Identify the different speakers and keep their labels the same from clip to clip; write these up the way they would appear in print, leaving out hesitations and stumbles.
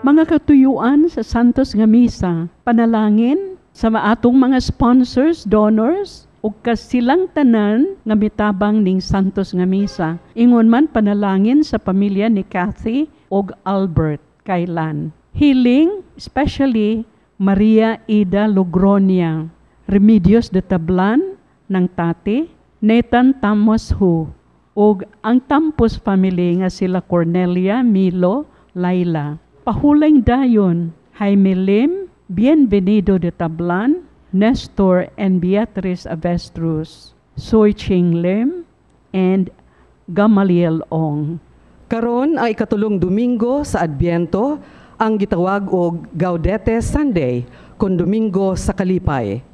Speaker 1: Mga katuyuan sa Santos nga Misa, panalangin sa atong mga sponsors, donors, ug kasilang tanan nga mitabang ning Santos nga Misa. Ingon man panalangin sa pamilya ni Kathy ug Albert Kailan. Healing, especially Maria Ida Logronia, Remedios de Tablan ng Tati, Nathan Tamos Hu, ug ang Tampos family nga sila Cornelia, Milo, Laila. Pahuling dayon, Jaime Lim, Bienvenido de Tablan, Nestor and Beatrice Avestruz, Soy Ching Lim, and Gamaliel Ong.
Speaker 2: Karon ay ikatulong Domingo sa Adbyento, ang gitawag og Gaudete Sunday, kun Domingo sa Kalipay.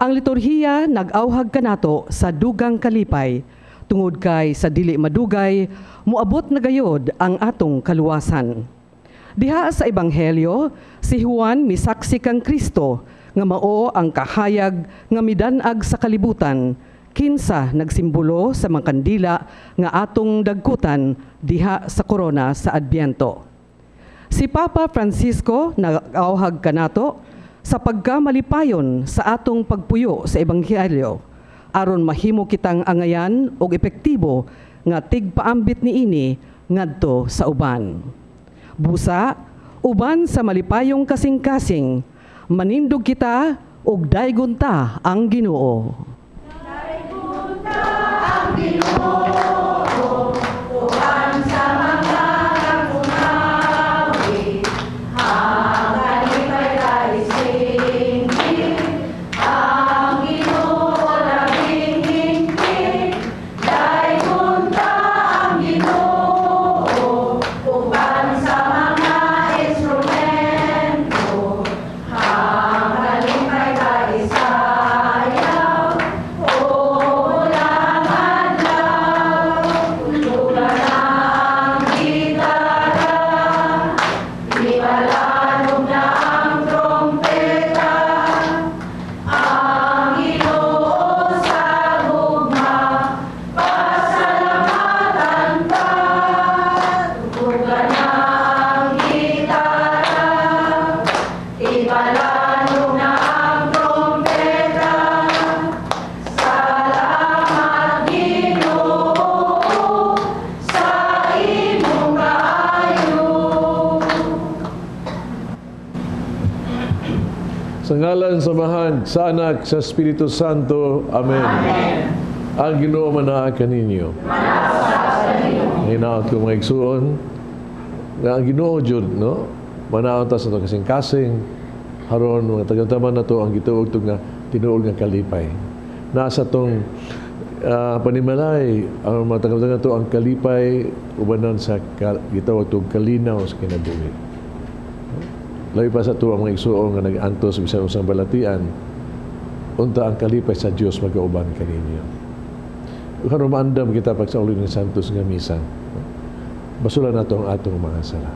Speaker 2: Ang liturhiya nag-awhag kanato sa dugang kalipay, tungod kay sa dili madugay, muabot na gayod ang atong kaluwasan. Diha sa Ebanghelyo, si Juan misaksi kang Kristo, nga mao ang kahayag nga midanag sa kalibutan, kinsa nagsimbolo sa mga kandila nga atong dagkutan diha sa korona sa Adbyento. Si Papa Francisco nag-awhag kanato sa pagkamalipayon sa atong pagpuyo sa Ebanghelyo, aron mahimo kitang angayan og epektibo nga tigpaambit niini ngadto sa uban. Busa, uban sa malipayong kasing-kasing, manindog kita og daygon ta ang Ginoo.
Speaker 3: Daygon ta ang Ginoo, uban sa mga kagunawi, ang kalipay kaising, ang Ginoo labing hingpit. Daygon ta ang Ginoo, uban sa mga instrumento, ang kalipay kaisayaw, ulang adlaw, tulugan ang gitara, ibalalog na ang trompeta, ang Ginoo sa gugma, pasalamatan ka, tulugan ang gitara, ibalalog na ang trompeta. Salamat Ginoo sa imong kaayo.
Speaker 4: Sa ngalan sa Mahal, sa Anak, sa Espiritu Santo. Amen. Ang Ginoo manaa kaninyo. Hinaot ko mga igsuon, nga ang Ginoo jud, no? Manaon ta sa ito kasing-kasing, haron mga taga-taman na to ang gituog nga tinuol nga kalipay. Nasa tong panimalay, ang mga taga-taman na to ang kalipay, ubanan sa gitawag itong kalinaw sa kinabuhi. Labi pa sa ito ang mga igsuon nga nag-antos bisan usang balatian, unta ang kalipay sa Dios magkauban kaninyo. Karon maandam kita pag sa ulo ng Santos nga Misa. Basulan nato ang atong mga sala.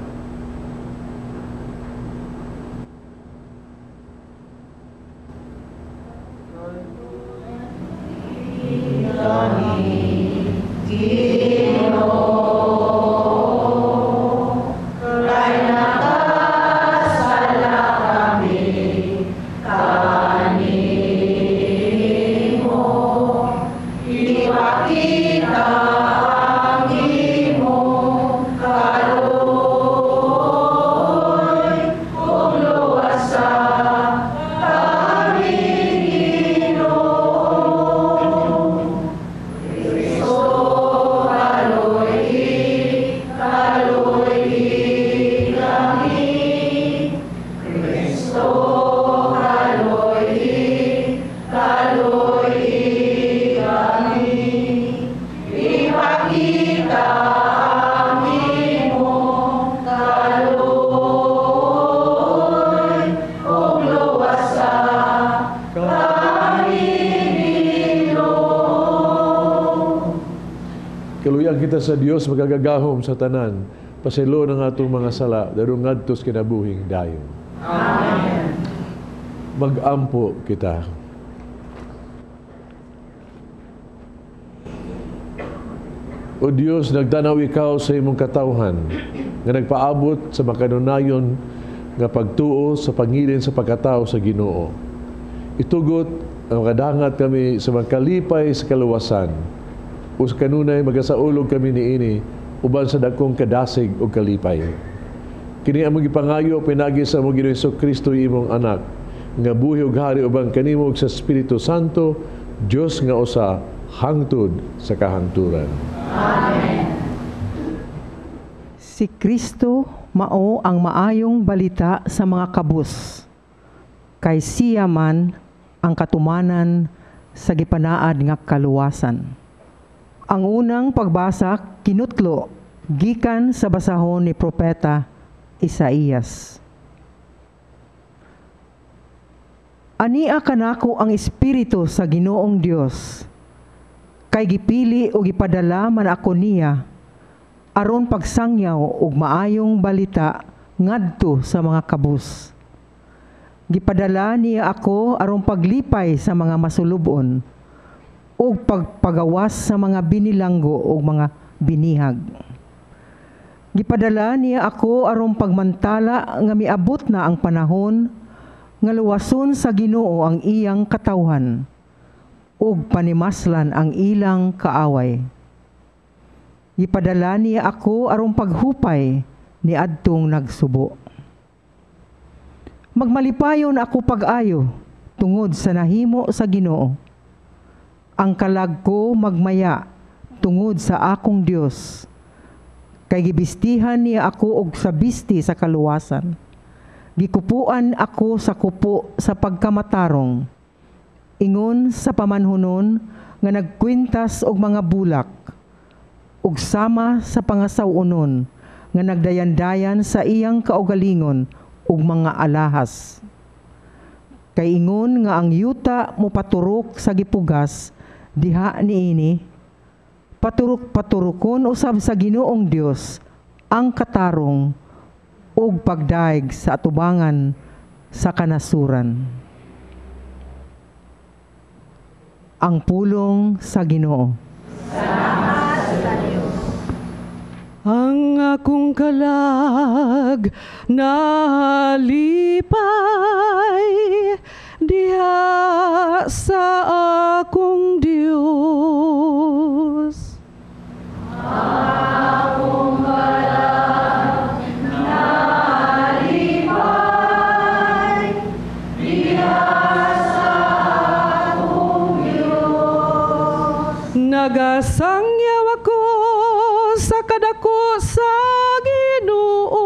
Speaker 4: Kaluyang kita sa Dios magagagahom sa tanan, paselo ng atong mga sala, darong ngadtos kinabuhing dayon.
Speaker 3: Amen.
Speaker 4: Mag-ampo kita. O Dios, nagtanaw ikaw sa imong katawhan, nga nagpaabot sa makanunayon nga pagtuo sa pangilin sa pagkatao sa Ginoo. Itugot ang makadangat kami sa mga kalipay sa kaluwasan. Us kanunay magasaulog kami niini uban sa dakong kadasig o kalipay. Kini among gipangayo pinagi sa among Ginoong Jesucristo imong anak nga buhi ug hari ubang kanimo sa Espiritu Santo, Dios nga usa hangtod sa kahangturan.
Speaker 3: Amen.
Speaker 5: Si Kristo mao ang maayong balita sa mga kabus. Kay siya man ang katumanan sa gipanaad nga kaluwasan. Ang unang pagbasa kinutlo gikan sa basahon ni propeta Isaías. Ania kanako ang espiritu sa Ginoong Dios, kay gipili o gipadala man ako niya, aron pagsangyaw og maayong balita ngadto sa mga kabus. Gipadala niya ako aron paglipay sa mga masulubon ug pagpagawas sa mga binilanggo ug mga binihag. Gipadala niya ako aron pagmantala nga miabot na ang panahon nga luwason sa Ginoo ang iyang katawhan ug panimaslan ang ilang kaaway. Gipadala niya ako aron paghupay ni adtong nagsubo. Magmalipayon ako pag-ayo tungod sa nahimo sa Ginoo. Ang kalag ko magmaya tungod sa akong Dios. Kay gibistihan niya ako og sa bisti sa kaluwasan. Gikupuan ako sa kupo sa pagkamatarong. Ingon sa pamanhunon nga nagkwintas og mga bulak. Ug sama sa pangasawunon nga nagdayan-dayan sa iyang kaugalingon ug mga alahas. Kay ingon nga ang yuta mo paturok sa gipugas diha niini, paturok-paturokon usab sa Ginoong Dios ang katarong ug pagdaig sa atubangan sa kanasuran. Ang pulong sa Ginoo. Ang akong kalag nalipay diha sa akong Dios.
Speaker 3: Akong kalag nalipay diha sa akong Diyos.
Speaker 2: Nagasangyaw ako sa kadako sa Ginoo.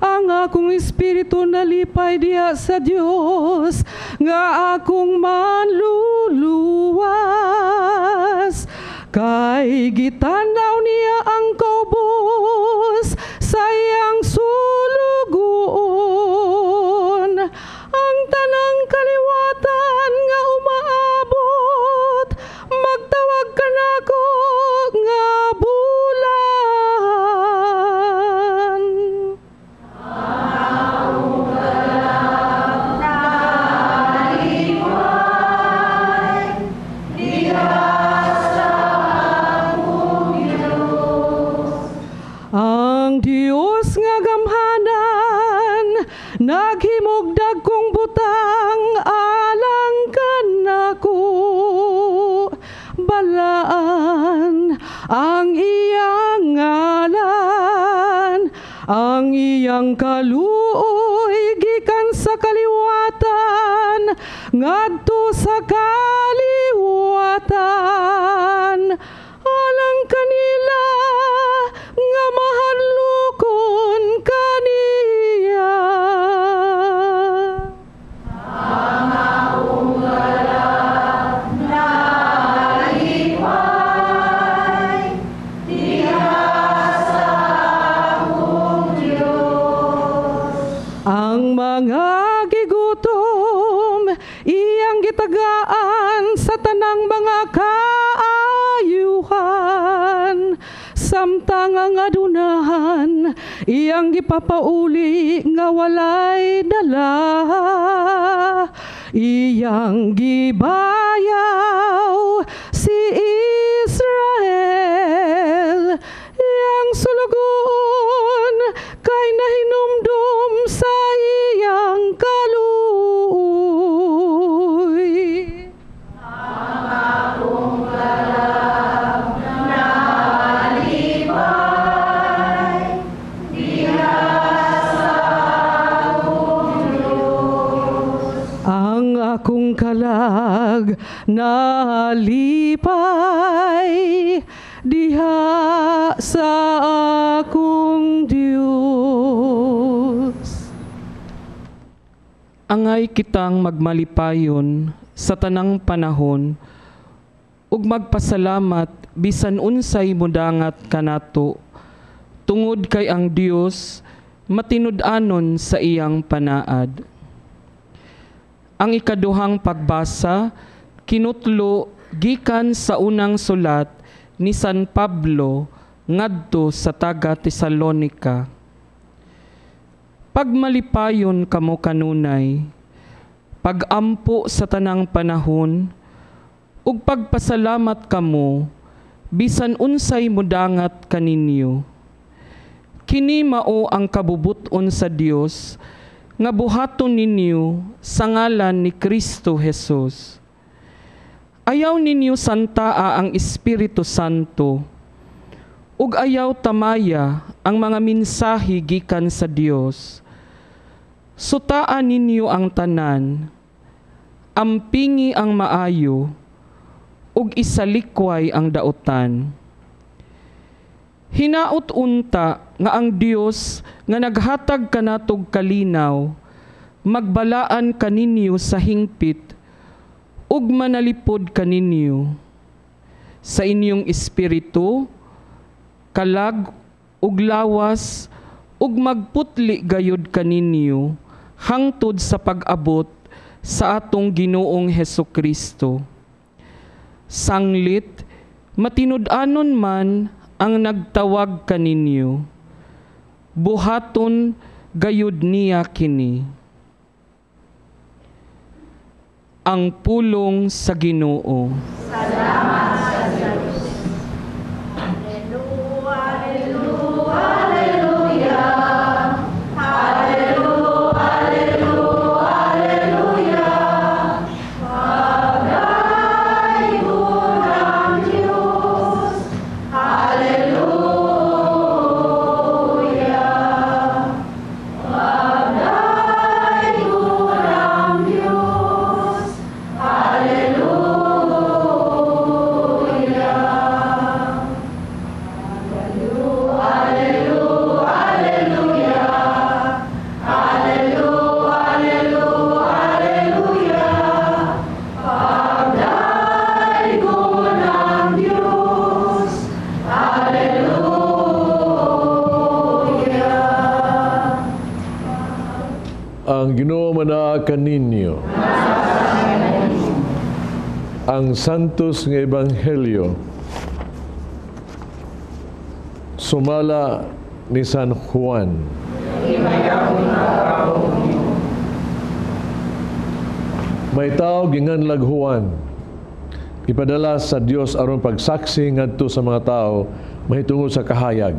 Speaker 2: Ang akong espiritu nalipay diha sa Dios nga akong manluluwas. Kay gitanaw niya ang kaubos sa iyang sulugoon. Ang tanang kaliwatan nga umaabot, magtawag ka nako nga bulan. Ang Dios nga gamhanan, naghimugdag kong butang alang kanako. Balaan ang iyang ngalan, ang iyang kaluoy gikan sa kaliwatan, ngadto sa kaliwatan. Alang kanila nga mahanlukon kaniya.
Speaker 3: Ang akong kalag nalipay diha sa akong Diyos.
Speaker 2: Ang mga gigutom, iyang gitagaan sa tanang mga kaayuhan. Samtang ang adunahan, iyang gipapauli nga walay dala. Iyang gibayaw si Israel, iyang sulugon kay nahinumdum kalag nalipay diha sa akong Dios.
Speaker 6: Angay kitang magmalipayon sa tanang panahon ug magpasalamat bisan unsay mudangat kanato tungod kay ang Dios matinud-anon sa iyang panaad. Ang ikaduhang pagbasa kinutlo gikan sa unang sulat ni San Pablo ngadto sa taga Tesalonica. Pagmalipayon kamo kanunay, pagampo sa tanang panahon, ug pagpasalamat kamo bisan unsay mudangat kaninyo. Kini mao ang kabubuton sa Dios nga buhaton ninyo sa ngalan ni Kristo Jesus. Ayaw ninyo santaa ang Espiritu Santo ug ayaw tamaya ang mga mensahe gikan sa Dios. Sutaan ninyo ang tanan, ampingi ang maayo, ug isalikway ang daotan. Hinaot unta nga ang Dios nga naghatag kanatog kalinaw, magbalaan kaninyo sa hingpit, ug manalipod kaninyo sa inyong espiritu, kalag ug lawas, ug magputli gayud kaninyo hangtod sa pag-abot sa atong Ginoong Hesukristo. Sanglit, matinud-anon man ang nagtawag kaninyo, buhaton gayud niya kini. Ang pulong sa Ginoo.
Speaker 3: Salamat sa Diyos. Hallelujah, hallelujah, hallelujah. Hallelujah, hallelujah, hallelujah. Pagay ko ng Diyos. Hallelujah. Pagay ko ng Diyos.
Speaker 4: Ang Ginoo manaakan ninyo. Ang Santos nga Ebanghelyo sumala ni San Juan. May tao ginganlag Juan, ipadala sa Dios aron pagsaksi ngadto sa mga tao mahitungod sa kahayag,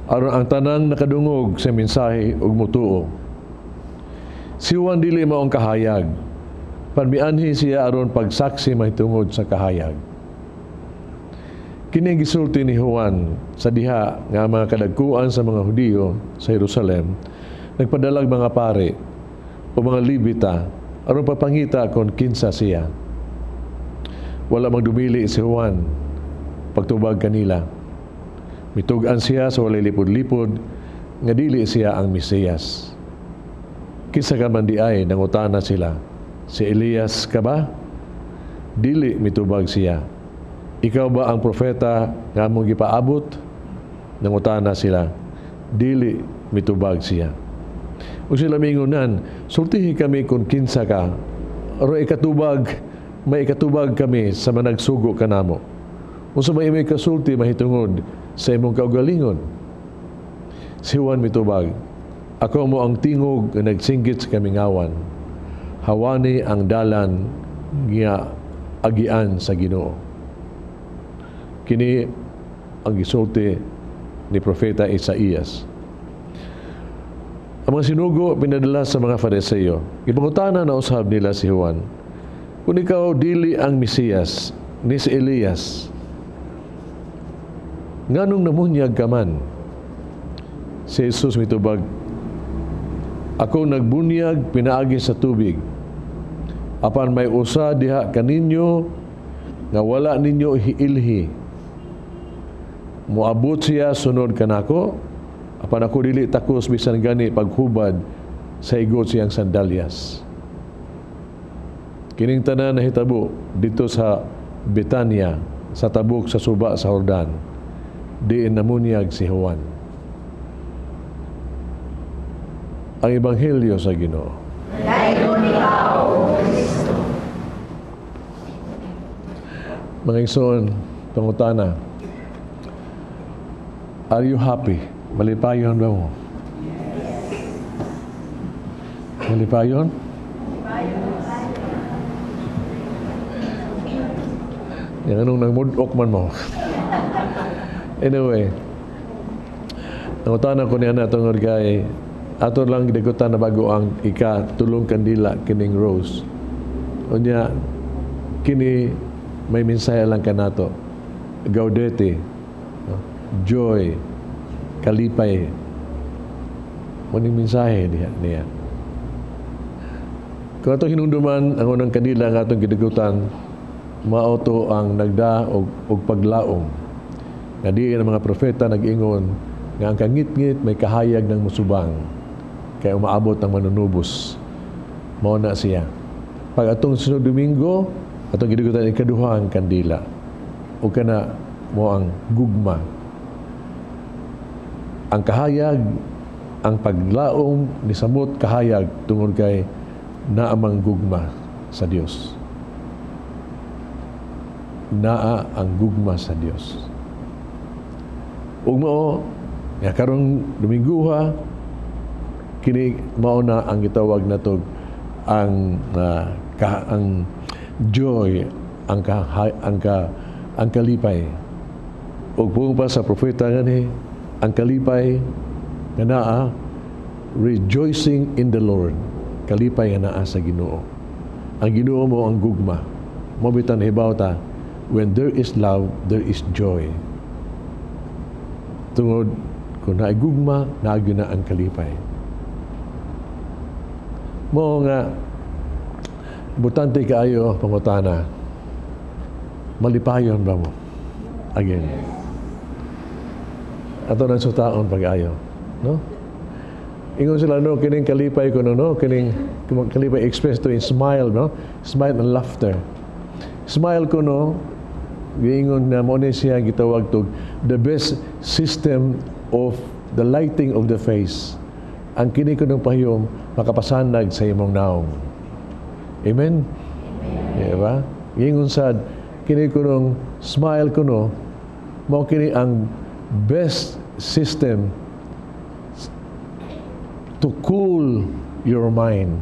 Speaker 4: aron ang tanang nakadungog sa mensahe ug mutuo. Si Juan dili maong kahayag, panmianhi siya aron pagsaksi mahitungod sa kahayag. Kini gisulti ni Juan sa diha nga mga kadagkuan sa mga Hudiyo sa Jerusalem nagpadalag mga pare o mga Libita aron papangita kon kinsa siya. Wala magdumili si Juan pagtubag kanila. Mitugan siya sa walay lipod-lipod nga dili siya ang Mesiyas. Kinsa ka man di ay nangutana sila, si Elias ka ba? Dili mitubag siya. Ikaw ba ang propeta nga among gipaabot? Nangutana sila, dili mitubag siya. Ug sila mingunan, sultihi kami kung kinsa ka, aro may ikatubag kami sa managsugo kanamo. Unsa may imong kasulti mahitungod sa imong kaugalingon? Si Juan mitubag, ako mo ang tingog nga nagsinggit sa kamingawan. Hawani ang dalan nga agian sa Ginoo. Kini ang gisulti ni Propeta Isaías. Ang mga sinugo pinadala sa mga Fariseo. Ipangutana na usab nila si Juan, kung ikaw dili ang Mesiyas, ni si Elias, nganong namunyag ka man? Si Jesus mitubag, ako nagbunyag pinaagi sa tubig, Apan may usa diha kaninyo nga wala ninyo hiilhi. Moabot siya sunod kanako, apan ako dili takos bisan gani paghubad sa igot siyang sandalyas. Kining tanan nahitabo dito sa Betania, sa tabok sa suba sa Jordan, diin namunyag si Juan. Ang Ebanghelyo sa Ginoo. Mga igsoon, pangutana, are you happy? Malipayon ba mo? Malipayon? Yang anong nangmudok man mo. Anyway, pangutana ko niya na tungod kay ato lang gidagutan na bago ang ika-tulong kandila kining rose. O niya, kini may mensahe lang kanato. Gaudete, no? Joy, kalipay. Muning mensahe niya. Kung atong hinungduman ang unang kandila nga atong gidagutan, mauto ang nagda og paglaom. Nga diin ang mga propeta nag-ingon nga ang kangit-ngit may kahayag ng musubang kaya umaabot ang manunubos. Mao na siya. Pag atong sunod Domingo, atong gidugutan ikaduha ang kandila. O kana mo ang gugma. Ang kahayag, ang paglaom ni samot kahayag tungod kay naamang gugma sa Dios. Naa ang gugma sa Dios. Ug mao nga karong Domingo kini mao na ang gitawag nato ang joy, ang kalipay. Ug buong pa sa propeta ngani ang kalipay nga naa rejoicing in the Lord. Kalipay nga naa sa Ginoo. Ang Ginoo mo ang gugma. Mo bitan hibaw ta, when there is love, there is joy. Tungod kung naay gugma, naagyo na ang kalipay. Mo nga importante kaayo pangutana. Malipayon ba mo? Again. Ato nang sutaon pag-ayo, no? Ingon sila no kining kalipay ko no, kining kalipay express to in smile, no? Smile and laughter. Smile ko no, giingon na mo ni siya gitawag to the best system of the lighting of the face. Ang kini ko ng pahiyom makapasanag sa imong naong. Amen? Diba? Giingon sad kini ko ng smile ko no, mo kini ang best system to cool your mind.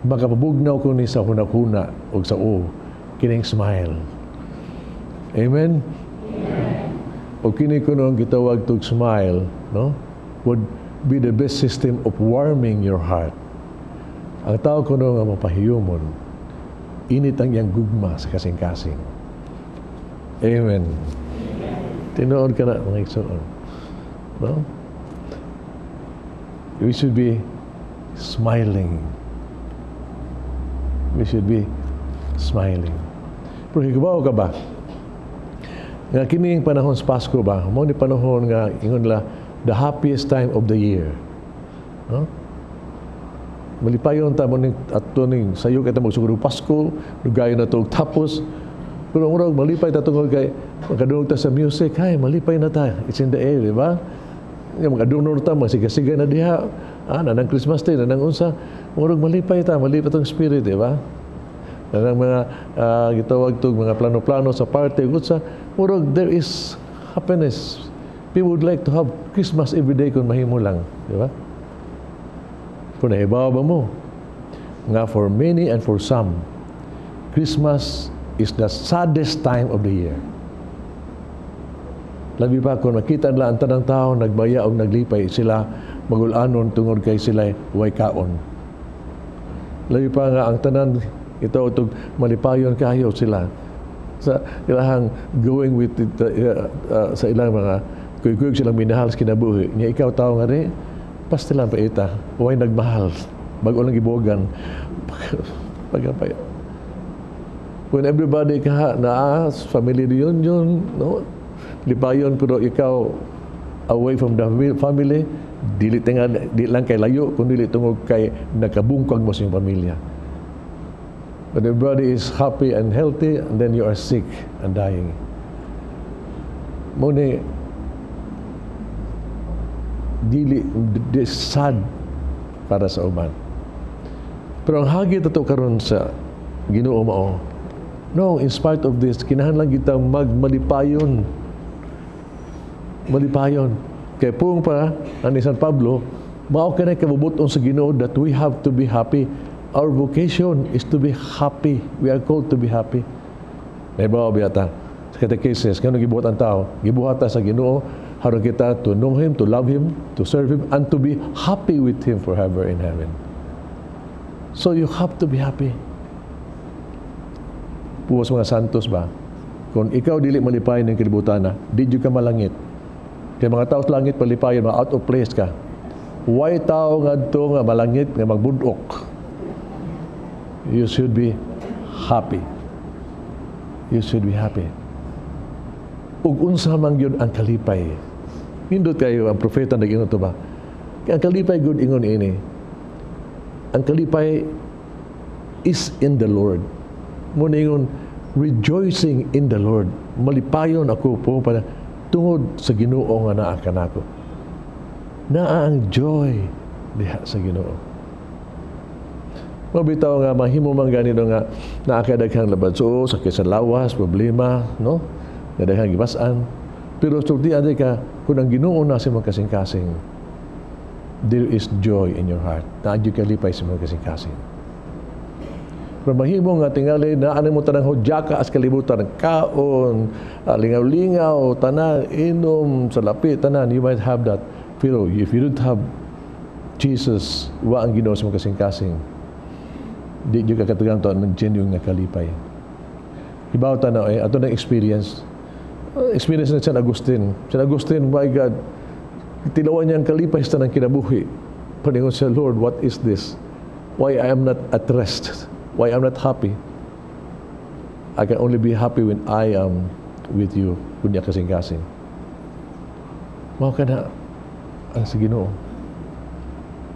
Speaker 4: Makapabugnaw ko ni sa hunakuna o sa kining smile. Amen? O kini ko nung gitawag to smile, no? Would be the best system of warming your heart. Ang tao ko nung ang mapahiyumon, init ang iyang gugma sa kasing-kasing. Amen. Tinuod ka na, mga igsoon. No? We should be smiling. We should be smiling. Pero higabaw ka ba? Nga kining panahon sa Pasko ba? Mo ni panahon nga ingon la the happiest time of the year. No? Malipayon ta mo ning atto ning sayo kay ta magsugod Pasko, lugayon na to tapos pero murag malipay ta tungod kay makadungog ta sa music, hay malipay na ta. It's in the air, di ba? Nga makadungog ta masiga-siga na diha. Nanang Christmas Day, nanang unsa, murag malipay ta, malipay tong spirit, di ba? Nanang mga gitawag tog mga plano-plano sa party, gutsa, murag there is happiness. People would like to have Christmas every day kung mahimo lang, di ba? Kung naibawa ba mo, nga for many and for some, Christmas is the saddest time of the year. Labi pa kung makita nila ang tanang tao nagbaya o naglipay, sila magulanon tungod kay sila way kaon. Labi pa nga ang tanan ito utog malipayon kayo sila sa ilahang going with it, sa ilang mga kuyog silang minahal sa kinabuhi. Nya ikaw tao nga rin, pastilan pa ita, way nagmahal, bago lang gibogan. Pagkapay. When everybody ka na family reunion, no? Lipayon pero ikaw away from the family, dili lang kay layo, kundi dili tungod kay nakabungkag mo sa iyong pamilya. When everybody is happy and healthy, and then you are sick and dying. Muna, dili sad para sa uban. Pero ang hagit ito karon sa Ginoo mao, no, in spite of this, kinahanglan kitang malipayon. Kaya pung pa, ani San Pablo, mao ka na kabubuton sa Ginoo that we have to be happy. Our vocation is to be happy. We are called to be happy. Nahibaw biyata, sa catechesis, kaya gibuhat ang tao, gibuhata sa Ginoo, harang kita to know Him, to love Him, to serve Him, and to be happy with Him forever in heaven. So you have to be happy. Puwas mga santos ba? Kung ikaw dili malipayon ng kalibutan na, di ka malangit. Kaya mga tao sa langit palipayon, mga out of place ka. Why tao nga ito nga malangit, nga magbudok? You should be happy. You should be happy. Ug unsa man gyud ang kalipay. Nindot kayo ang propeta nag-ingon to ba? Kaya ang kalipay gud ingon ini. Ang kalipay is in the Lord. Muna ingon, rejoicing in the Lord. Malipayon ako po para tungod sa Ginoo nga naa kanako. Naa ang joy diha sa Ginoo. Mabitaw nga mahimo man ganito nga naakadaghang labadso, sakit sa lawas, problema, no? Nadaghang gibasan. Pero sultian di ka kung ang Ginoo na sa mga kasing-kasing, there is joy in your heart. Naadyo kalipay sa mga kasing-kasing. Pero mahimo nga tingali na ano mo tanang hodyaka as kalibutan, kaon, lingaw-lingaw, tanan, inom, salapi, tanan, you might have that. Pero if you don't have Jesus, wa ang Ginoo sa mga kasing-kasing, di juga katugang to ng genuine nga kalipay. Ibaw tanaw ato na experience na San Agustin. San Agustin, my God, tilawan niya ang kalipay sa tanang kinabuhi. Paningon siya, Lord, what is this? Why I am not at rest? Why I'm not happy? I can only be happy when I am with you. Kunya kasing-kasing. Mao ka na ang sa Ginoo.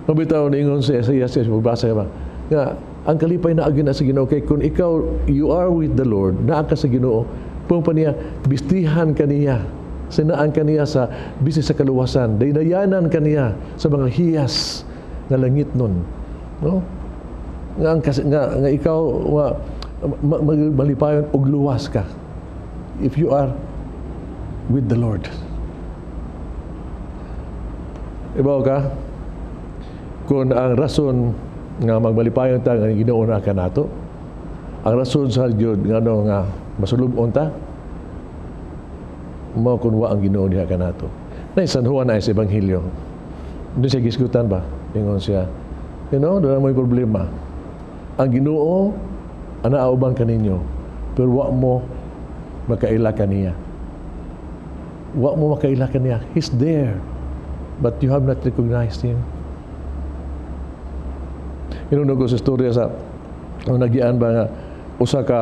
Speaker 4: Mabitaw na ingon sa Isaiah, magbasa ka ba? Nga, ang kalipay na agin na sa Ginoo. Kaya kung ikaw, you are with the Lord, naa ka sa Ginoo, pung pa niya, bistihan ka niya, sinaan ka niya sa bisig sa kaluwasan, daydayanan ka niya sa mga hiyas nga langit nun. No? Nga ikaw malipayon og luwas ka if you are with the Lord. Ibaw ka kung ang rason nga magmalipayon ta nga Ginoo na ka nato, ang rason sa Dios nga no nga masulubon ta mao kun wa ang Ginoo diha ka nato. Nay San Juan ay sa ebanghelyo. Doon siya gisgutan ba? Ingon siya, doon may problema. Ang Ginoo anauban kaninyo, pero wa mo makaila kaniya. Wa mo makaila kaniya. He's there, but you have not recognized Him. Inunod ko sa istorya sa nagian ba nga usa ka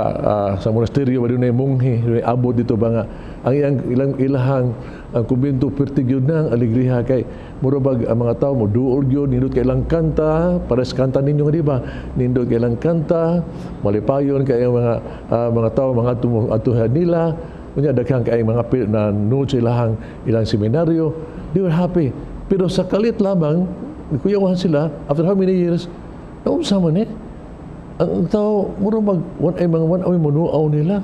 Speaker 4: sa monasteryo ba doon ay munghi, abot dito ba nga ang ilahang ang kumbento pertigyod na ang alegriha kay murabag ang mga tao mo duol gyud nindot kay ilang kanta para sa kanta ninyo nga di ba nindot kay ilang kanta malipayon kay mga tao mga atuhan nila unya daghang kay mga na nuod sa ilang seminaryo, they were happy. Pero sa kalit lamang kuyawan sila after how many years naunsa man ang tao murabag wan ay manuaw nila.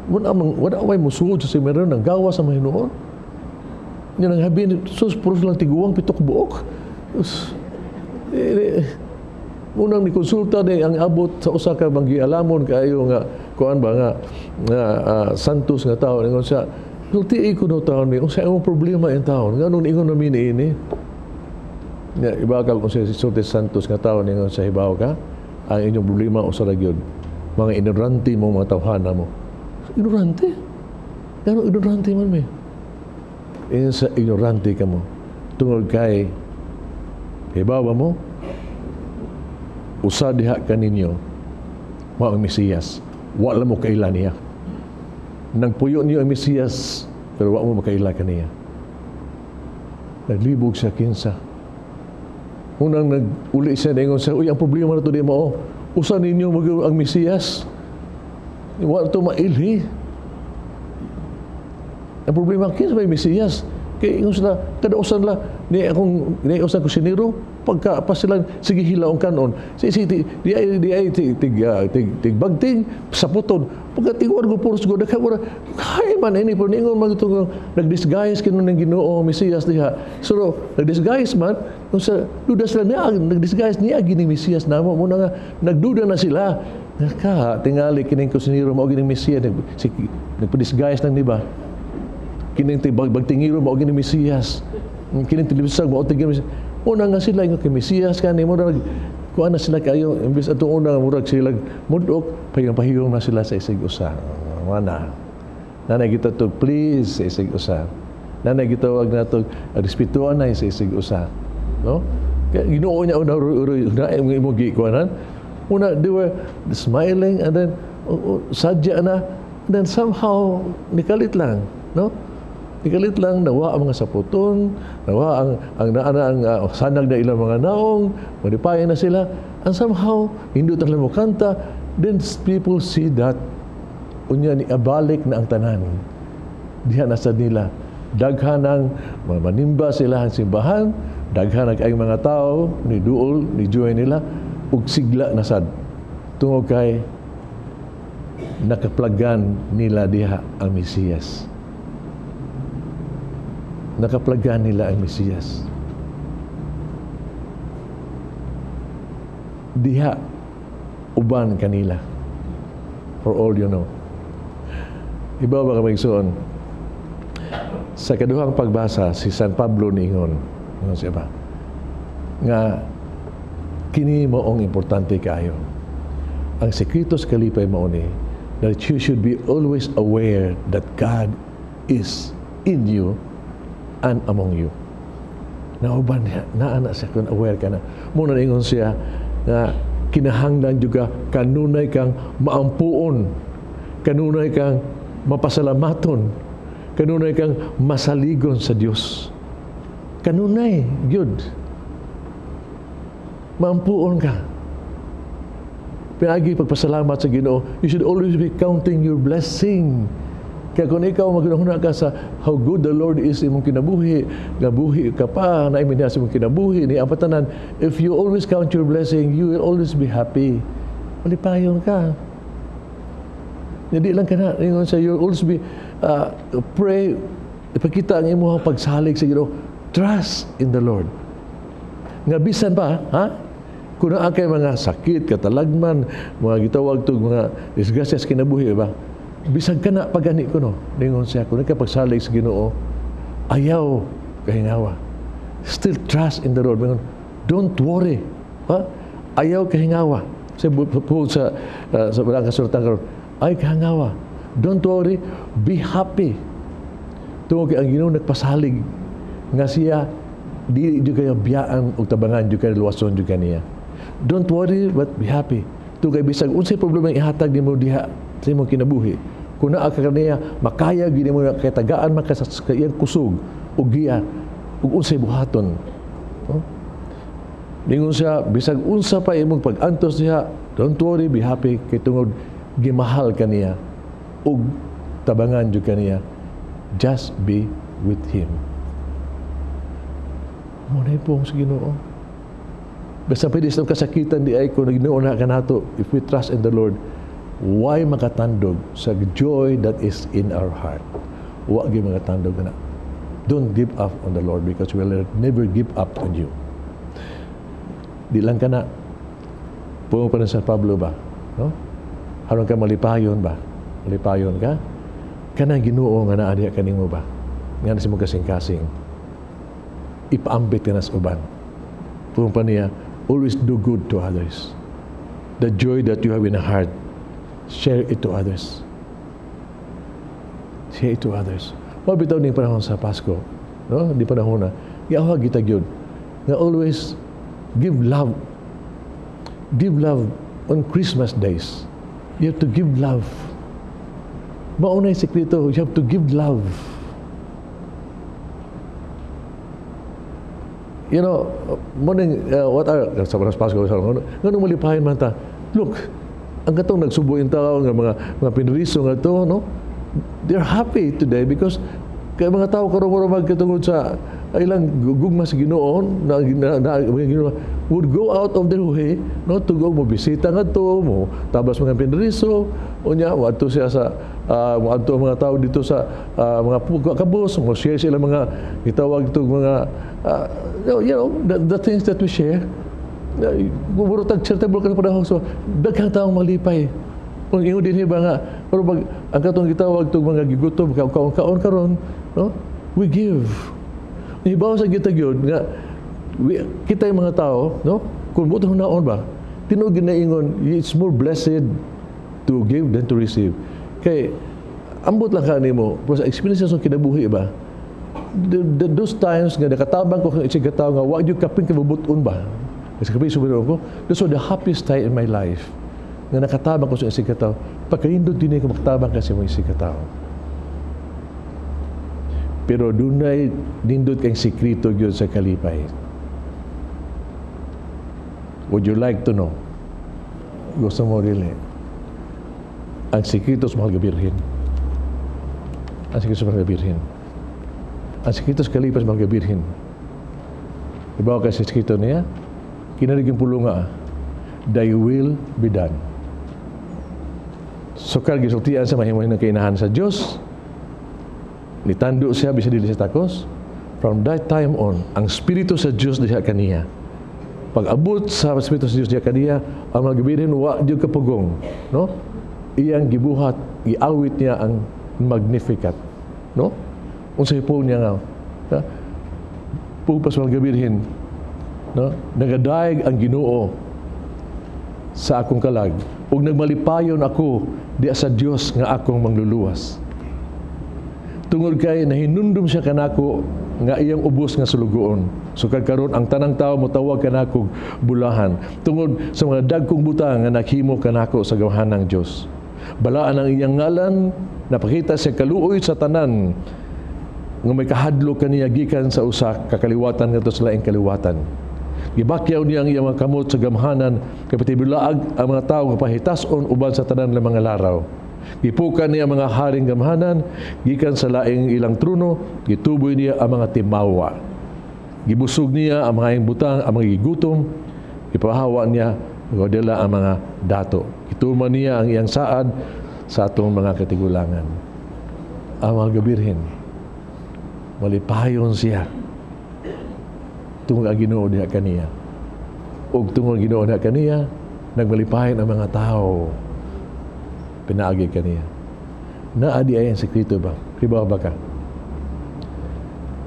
Speaker 4: Wala away musuod sa seminaryo ng gawa sa Mahinoon. Yan ang habihin, sus, puros lang tiguang pitok buok. Munang nikonsulta ang abot sa usa ka manggialamon kaayo nga kuan ba nga santos nga tawo ingon siya, "Sulti ko no taon ni, unsa imong problema in taon? Nganong ingon na ini?" Ya ibakal kung siya si sulti santos nga tawo ingon sa hibaw ka, ang inyong problema usa ra gyud mga ignorante mo mga tawhana mo. Ignorante? Gano'ng ignorante man may? Sa ignorante ka mo. Tungod kay, hibawa mo, usa diha ka ninyo, mga Mesiyas. wala mo kaila niya. Nagpuyo niyo ang Mesiyas, pero wala mo makaila kaniya. Naglibog siya kinsa. Unang nag-uli siya, ningon siya, uy, ang problema na ito di mo, usa ninyo ang Mesiyas. Wala ito mailhi. Ang problema, kinsa may Mesiyas? Kaya ingon sila, kada usan la, ni usan ko siniro, pagka pa sila, sige hilaong kanon. Di ay tigbagting, saputon. Pagka tingwar ko puros ko, kaya man ini po, ningon man ito, nag-disguise kinon ng Ginoo, Mesiyas diha. So, nag-disguise man, kung sa duda sila niya, nag-disguise niya, gini Mesiyas na mo, muna nga, nagduda na sila. Tingali, kining ko siniro, maugin ng Mesiyas, nagpa-disguise lang, di ba? Kining bagtingiro mao gini Mesiyas. Kining telebisyon mao tigin Mesiyas. Una nga sila yung Mesiyas kani mo kuan na sila kayo imbes ato una murag sila mudok pahiyong na sila sa isig usa. Mana. Nanay kita to please sa isig usa. Nanay gitawag nato respetuan na sa isig usa. No? Kaya Ginoo niya una imo gikuanan. Una they were smiling and then sadya na then somehow nikalit lang, no? Ikalit lang, nawa ang mga saputon, nawa ang sanag na ilang mga naong, madipayan na sila, and somehow, hindi talaga mo kanta, then people see that, unya ni abalik na ang tanan. Diha na sa nila. Daghan ang manimba sila ang simbahan, daghan ang kayong mga tao, ni duol, ni joy nila, ug sigla na sad. Tungod kay, nakaplagan nila diha ang Mesiyas. Nakaplagan nila ang Mesiyas. Diha, uban kanila. For all you know. Iba ba ka magsuon? Sa kaduhang pagbasa, si San Pablo niingon, siya ba? Nga, kini moong importante kayo. Ang sekreto sa kalipay mao ni, that you should be always aware that God is in you and among you. Nauban niya, naana siya kung aware ka na. Muna ingon siya na kinahanglan juga kanunay kang maampuon, kanunay kang mapasalamaton, kanunay kang masaligon sa Dios. Kanunay, good. Maampuon ka. Pinagi pagpasalamat sa Ginoo, you should always be counting your blessing. Kaya kung ikaw magunahuna ka sa how good the Lord is imong kinabuhi, gabuhi ka pa, naimin niya sa imong kinabuhi, ni ang patanan, if you always count your blessing, you will always be happy. Malipayon ka. Hindi lang ka na, ingon sa you will always be, pray, ipakita ang imong pagsalig sa Ginoo, trust in the Lord. Nga bisan pa, ha? Kung naa kay mga sakit, katalagman, mga gitawag to, mga disgrasyas kinabuhi, ba? Bisag ka na pagani ko, no? Ningon siya, kung nakapagsalig sa Ginoo, ayaw kahingawa. Still trust in the Lord. Don't worry. Ha? Ayaw kahingawa. Sa walang kasulatan karon, ay kahingawa. Don't worry. Be happy. Tungkol kay ang Ginoo nagpasalig nga siya di juga biyaan o tabangan juga luwason juga niya. Don't worry but be happy. Tungkol kay bisag unsay problema ihatag nimo diha sa imong kinabuhi. Kung naa ka kaniya, makaya gini mo katagaan makasasakayang kusog o giya o unsay buhaton. Ningon siya, bisag unsa pa imong pag-antos diha, don't worry, be happy, kay tungod gimahal kaniya o tabangan jud kaniya. Just be with Him. Muna pong sa Ginoo. Basta pwede sa kasakitan di ay kung Ginoo na ka nato, if we trust in the Lord, why makatandog sa joy that is in our heart? Huwag yung makatandog na. Don't give up on the Lord because we will never give up on you. Di lang ka na. Pumunta pa rin San Pablo ba? No? Harong ka malipayon ba? Malipayon ka? Kanang Ginoo nga naadiya kaning mo ba? Nga na si mo kasing-kasing. Ipaambit ka na sa uban. Pumunta niya, always do good to others. The joy that you have in the heart, share it to others. Share it to others. Mabitaw ni panahon sa Pasko, no? Di panahon na. Iawag kita gyud. Na always give love. Give love on Christmas days. You have to give love. Mauna yung sekreto, you have to give love. You know, what are, sa Pasko, nga malipahin man ta, look, ang katong nagsubuin tao, nga mga pinriso nga to, no? They're happy today because kaya mga tao karon magkatungod sa ilang gugma sa Ginoo na Ginoo would go out of their way no to go mo bisita ngadto mo tabas mga pinriso unya wadto siya sa wadto mga tao dito sa mga kabus mo share sila mga gitawag itong mga you know the things that we share guro tag charitable ka padahong so daghang taong malipay kung ingon dinhi ba nga pero pag ang katong gitawag itong mga gigutom kaon karon no we give. Ibaw sa kita gyud nga kita yung mga tao, no? Kung buto naon ba? Tinud ginaingon, it's more blessed to give than to receive. Kay ambot lang kanimo, pero sa experiences ng kinabuhi ba? Those times nga nakatabang ko kung isig tao nga wa gyud kaping kabubuton ba? Kasi kaping subiro ko, those are the happiest time in my life. Nga nakatabang ko sa isig tao, pagkaindot din ko makatabang kasi mo isig tao. Pero dunay nindot kang sekreto gyud sa kalipay. Would you like to know? Gusto mo really? Ang sekreto sa mahal gabirhin. Ang sekreto sa mahal gabirhin. Ang sekreto sa kalipay sa mahal gabirhin. Ibaw ka sa sekreto niya, kinarig yung pulunga, thy will be done. So kag gisultian sa mahimong ng kainahan sa Dios, nitando siya bisa dili sa takos. From that time on, ang Espiritu sa Diyos diha kaniya. Pag abot sa Espiritu sa Diyos diha kaniya, ang mga gabirin wa diyo kapugong, no? Iyang gibuhat, iawit niya ang Magnificat, no? Unsay po niya nga, pugpas mga gabirin, no? Nagadaig ang Ginoo sa akong kalag, ug nagmalipayon ako diha sa Dios nga akong mangluluwas. Tungod kay nahinundom siya kanako nga iyang ubos nga sulugoon. So karon ang tanang tao motawag kanako bulahan tungod sa mga dagkong butang nga naghimo kanako sa gawhanang Dios. Balaan ang iyang ngalan, napakita siya kaluoy sa tanan nga may kahadlok kaniya gikan sa usa ka kaliwatan ngadto sa laing kaliwatan. Gibakyaw niya ang iyang mga kamot sa gamhanan kay pati bilaag ang mga tawo nga pahitas-on uban sa tanan ng mga laraw. Gipukan niya mga haring gamhanan, gikan sa laing ilang trono, gituboy niya ang mga timawa. Gibusog niya ang mga butang, ang mga gigutom, ipahawa niya godela ang mga dato. Gituman niya ang iyang saad sa atong mga katigulangan. Ang mga gabirhin, malipayon siya tungod ang Ginoo diha kaniya. Ug tungod ang Ginoo diha kaniya, nagmalipayon ang mga tao. Pinaagi kaniya. Naadi ay ang sekreto ba? Kibaw ba ka?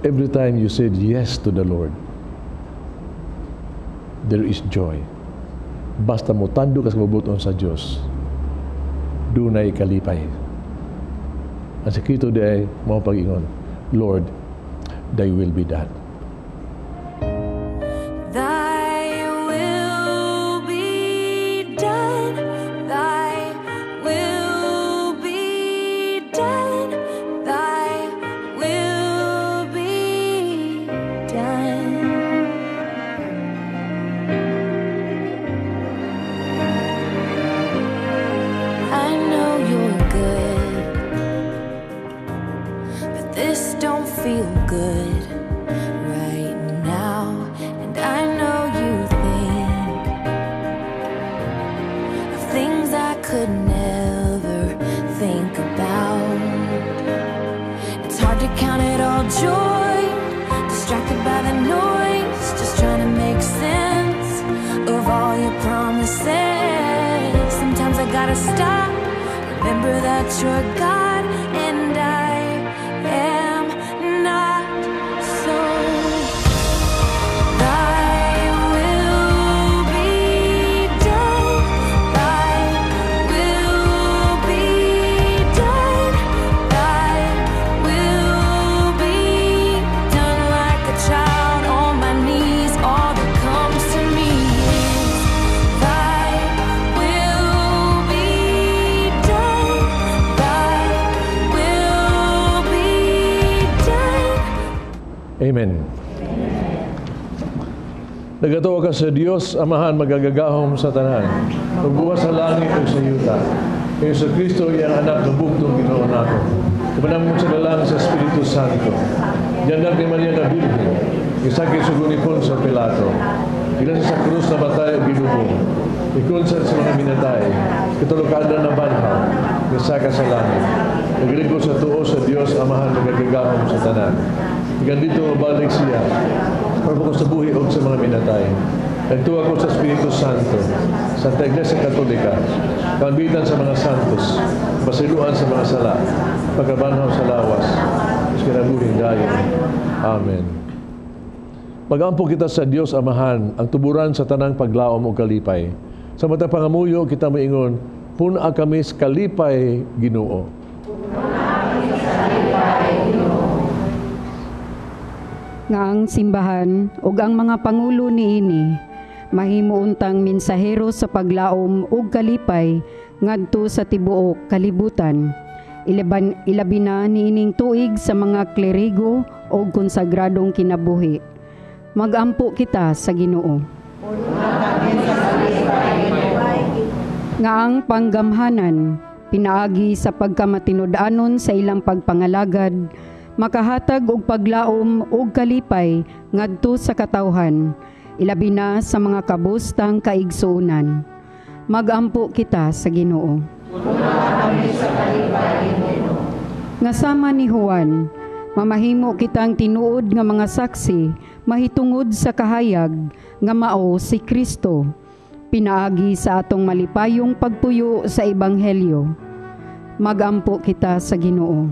Speaker 4: Every time you said yes to the Lord, there is joy. Basta mo tando ka sa mabuton sa Diyos, dunay kalipay. Ang sekreto di ay mga pag-ingon, Lord, thy will be done.
Speaker 3: Feel good right now, and I know you think of things I could never think about. It's hard to count it all joy, distracted by the noise, just trying to make sense of all your promises. Sometimes I gotta stop, remember that you're God and I am be
Speaker 4: Amen. Nagatuwa ka sa Dios, Amahan, magagagahom sa tanan. Magbuwas sa langit o sa yuta. Kaya sa Kristo, iyang anak, nabugtong Ginoo nato. Ipanang mo sa dalang sa Espiritu Santo. Diyandak ni Maria na Birhen. Isakit sugunipon sa Pilato. Ilan sa krus na batay o ginubong. Ikunsan sa mga minatay. Katulukada na banhaw. Isaka sa langit. Nagriko sa tuo sa Dios, Amahan, magagagahom sa tanan. Ikan dito mabalik siya. Para ko sa buhi o sa mga minatay. Nagtuwa ko sa Espiritu Santo, Santa Iglesia Katolika, kambitan sa mga santos, basiluan sa mga sala, pagkabanhaw sa lawas, sa kinabuhin dayon. Amen. Mag-ampo kita sa Dios, Amahan, ang tuburan sa tanang paglaom o kalipay. Sa matang pangamuyo, kita maingon, puna kami sa kalipay, Ginoo.
Speaker 7: Nga ang simbahan ug ang mga pangulo niini mahimuuntang mensahero sa paglaom ug kalipay ngadto sa tibuok kalibutan. Ilabi na niining tuig sa mga klerigo ug konsagradong kinabuhi. Magampo kita sa Ginoo. Nga ang panggamhanan pinaagi sa pagkamatinud-anon sa ilang pagpangalagad, makahatag og paglaom ug kalipay ngadto sa katawhan, ilabi na sa mga kabustang kaigsuonan. Magampo kita sa Ginoo. Nga sama ni Juan, mamahimo kitang tinuod nga mga saksi mahitungod sa kahayag nga mao si Kristo, pinaagi sa atong malipayong pagpuyo sa ebanghelyo. Magampo kita sa Ginoo.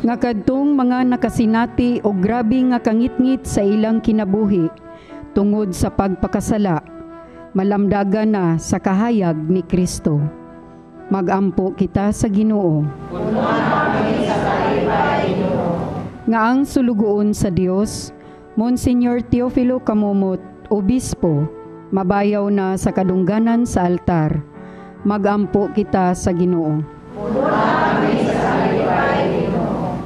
Speaker 7: Nga kadtong mga nakasinati o grabe nga kangitngit sa ilang kinabuhi tungod sa pagpakasala, malamdagan na sa kahayag ni Kristo. Magampo kita sa Ginoo. Nga ang sulugoon sa Dios, Monsignor Teofilo Camomot, Obispo, mabayaw na sa kadungganan sa altar. Magampo kita sa Ginoo.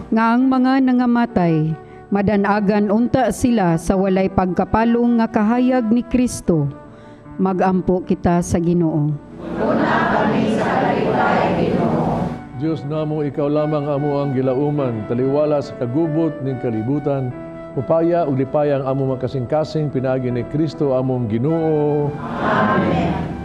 Speaker 7: Nga ang mga nangamatay, madanagan unta sila sa walay pagkapalong nga kahayag ni Kristo. Magampo kita sa Ginoo.
Speaker 4: Diyos namo, ikaw lamang amo ang gilauman, taliwala sa kagubot ning kalibutan, upaya ug lipaya ang amo makasing-kasing pinaagi ni Kristo among Ginoo. Amen.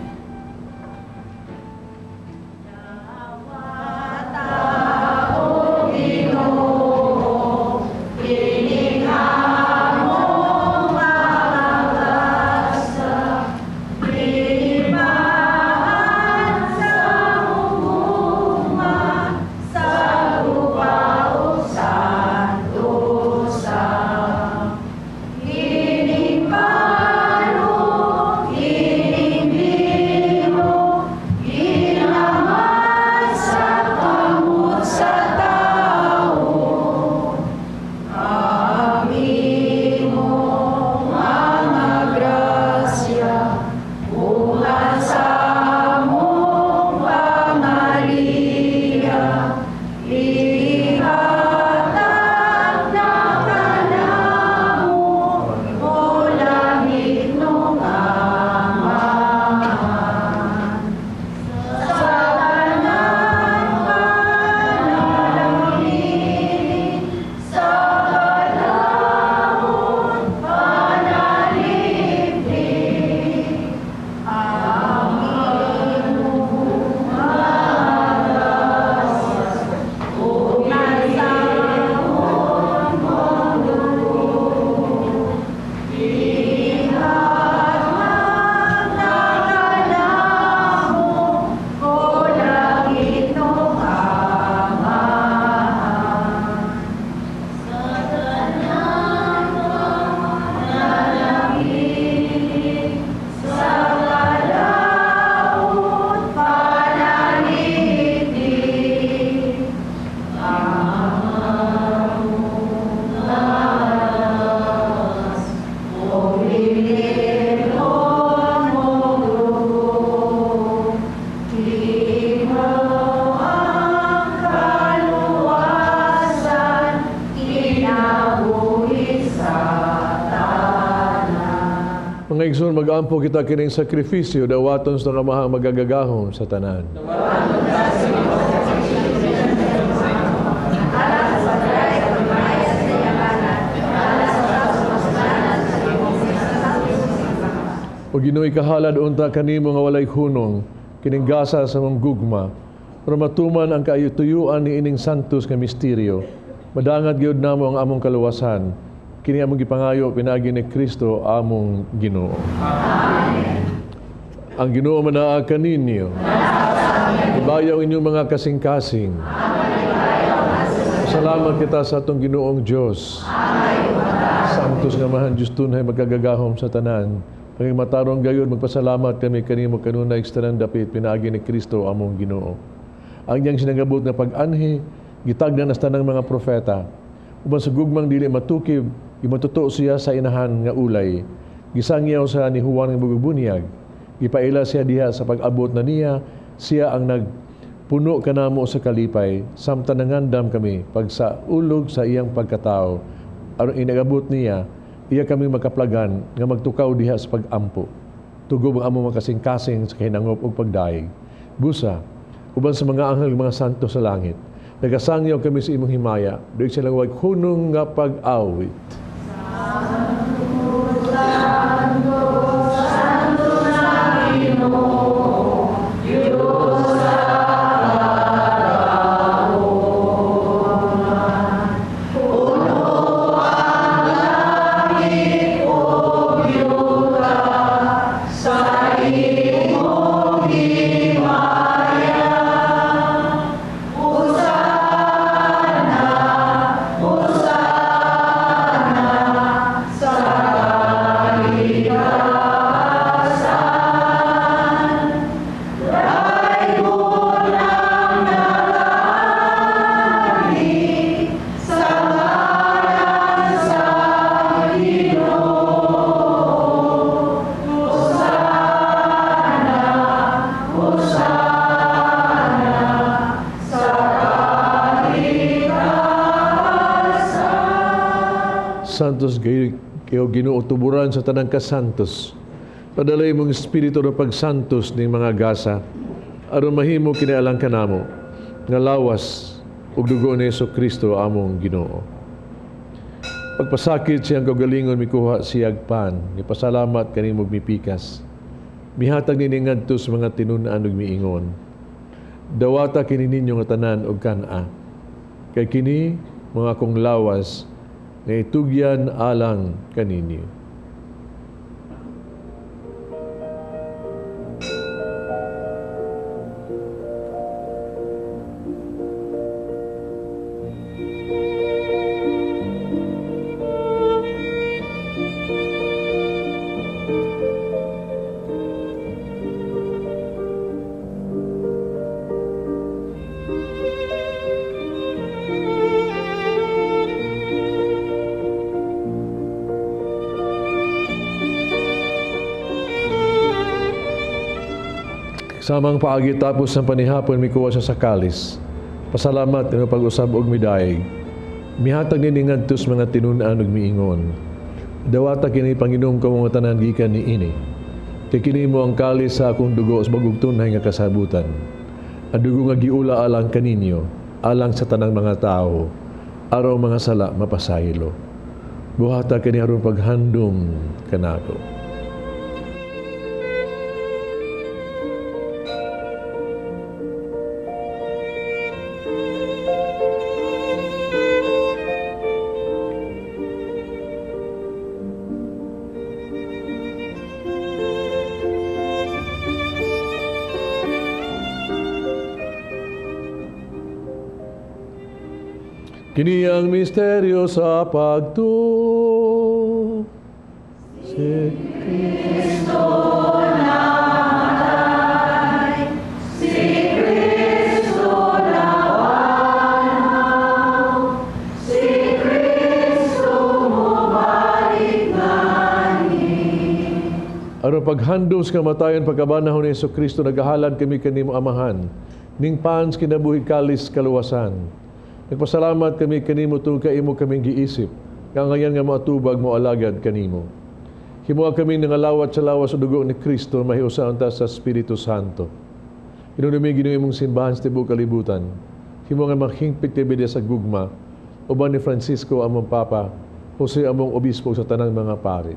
Speaker 4: aron mag-ampo kita kining sakripisyo dawaton sa kamahang magagagahon sa tanan. O Ginoo, ikahalad unta kanimo nga walay hunong kining gasa sa mong gugma para matuman ang kaayutuyuan ni ining santos nga misteryo. Madangat gyud namo ang among kaluwasan. Kini among gipangayo pinagi ni Kristo among Ginoo. Amen. Ang Ginoo manaa kaninyo. Ibayaw inyong mga kasing-kasing. Salamat kita sa atong Ginoong Dios. Santos nga mahan Dios tunay magkagagahom sa tanan. Paging matarong gayon magpasalamat kami kanimo kanunay ekstran dapit pinagi ni Kristo among Ginoo. Ang iyang sinagabot nga pag-anhi gitagdan na sa tanang mga propeta. Uban sa gugmang dili matukib, gimatuto siya sa inahan nga ulay. Gisangyaw sa ni Juan nga bubunyag. Gipaila siya diha sa pag-abot na niya, siya ang nagpuno kanamo sa kalipay, samtang nangandam kami pag sa ulog sa iyang pagkatao. Aron inagabot niya, iya kami makaplagan nga magtukaw diha sa pag-ampo. Tugob ang among makasing-kasing sa hinangop ug pagdaig. Busa, uban sa mga anghel mga santo sa langit, nagasangyaw kami sa imong himaya, doon silang wag hunong nga pag-awit. Santos kayo Ginoo tuburan sa tanang kasantos. Padalay mong espiritu ng pagsantos ning mga gasa aron mahimo kinialang kanamo nga lawas ug dugo ni Kristo among Ginoo. Pagpasakit siyang kagalingon mikuha siyag pan, gipasalamat kanimo mipikas. Mihatag nini ngadto sa mga tinun-an ug miingon. Dawata kini ninyo nga tanan og kan-a. Kay kini mga kong lawas nga itugyan alang kaninyo. Samang paagi tapos ng panihapon mikuha siya sa kalis. Pasalamat ng pag-usab og midaig. Mihatag nini ngadtos mga tinun-an ug miingon. Dawata kini Panginoon ko mga tanan gikan niini. Kay kini mo ang kalis sa akong dugo sa bagong tunay nga kasabutan. Ang dugo nga giula alang kaninyo, alang sa tanang mga tao, araw mga sala mapasaylo. Buhata kini aron paghandom kanako. Kini ang misteryo sa pagtuo. Si Kristo namatay, si Kristo nawanaw, si Kristo mubalik ngani. Aron paghandom sa kamatayon pagkabanahon ni Kristo nagahalad kami kanimo amahan, ning pans kinabuhi kalis kaluwasan. Nagpasalamat kami kanimo tungod kay imo kaming giisip, nga ngayon nga moatubag mo alagad kanimo. Himuha kami nangalawat sa lawas sa dugo ni Kristo, mahiusaon ta sa Espiritu Santo. Inunumi ginuwi mong simbahan sa tibuok kalibutan. Himuha nga maghingpit kay bidya sa gugma, uban ni Francisco among Papa, Jose among Obispo sa tanang mga pari.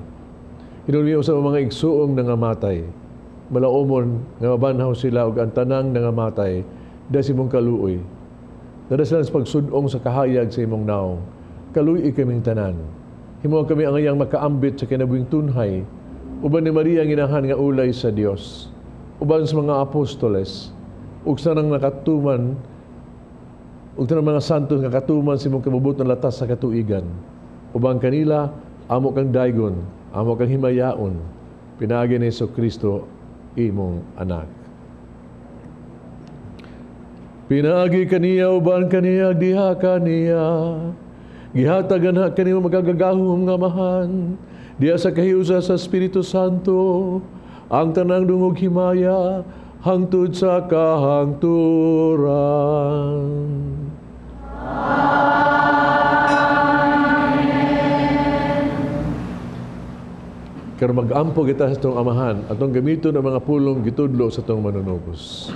Speaker 4: Inunumi sa mga igsuong nangamatay, malaumon nga mabanhaw sila og ang tanang nangamatay, dahil imong kaluoy. Nadasalan sa pagsudong sa kahayag sa imong naong, kaluoy kaming tanan. Himuha kami ang iyang makaambit sa kinabuhing tunhay, uban ni Maria ang inahan nga ulay sa Dios, uban sa mga apostoles, ug sa nang nakatuman, ug sa mga santos nga katuman sa imong kabubuton latas sa katuigan. Uban kanila, amo kang daygon, amo kang himayaon, pinaagi ni Jesucristo, imong anak. Pinaagi kaniya, uban kaniya, diha kaniya, gihatagan ha kanimo magagagahom nga mahan, diya sa kahiusa sa Espiritu Santo, ang tanang dungog himaya, hangtod sa kahangturan. Kaya mag-ampo kita sa itong amahan at itong gamiton ng mga pulong gitudlo sa itong manunubos.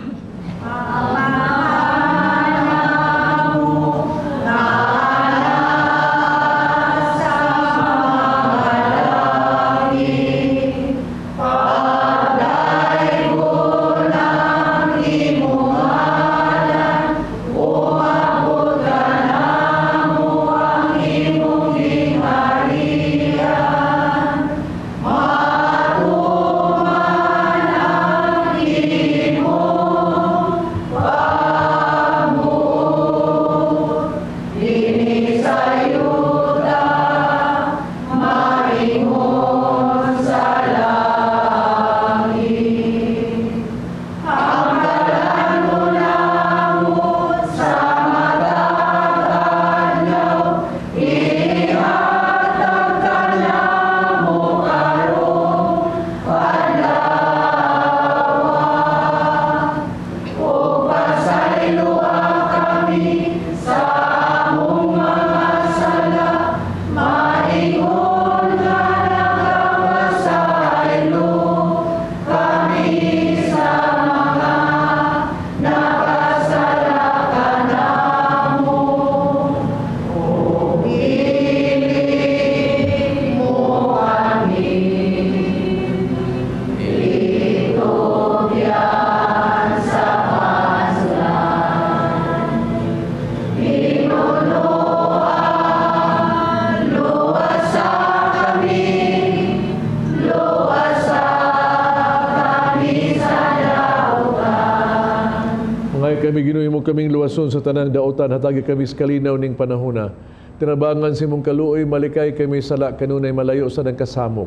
Speaker 4: Kami ginuhi mo kaming luwason sa tanang daotan, hatagi kami sa kalinaw ning panahona. Tinabangan si mong kaluoy, malikay kami sala kanunay malayo sa nang kasamok.